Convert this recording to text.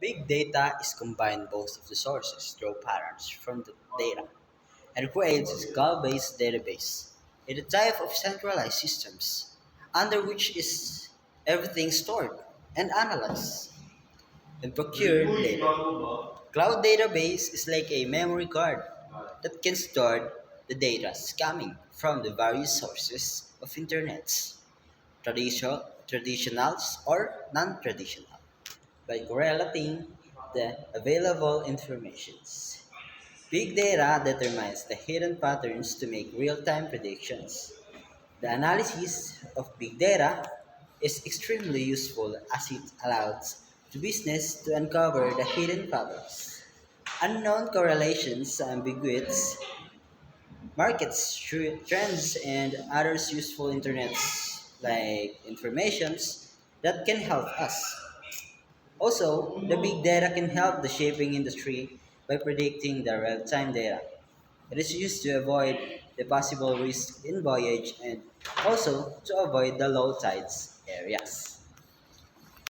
Big data is combined both of the sources draw patterns from the data and creates a skull-based database. It is a type of centralized systems under which is everything stored and analyzed and procured later. Cloud database is like a memory card that can store the data coming from the various sources of internets, traditionals or non-traditional, by correlating the available informations. Big data determines the hidden patterns to make real-time predictions. The analysis of big data is extremely useful as it allows the business to uncover the hidden patterns, unknown correlations, ambiguities, markets, trends, and others useful internets like informations that can help us. Also, the big data can help the shipping industry by predicting the real-time data. It is used to avoid the possible risk in voyage and also to avoid the low tides areas.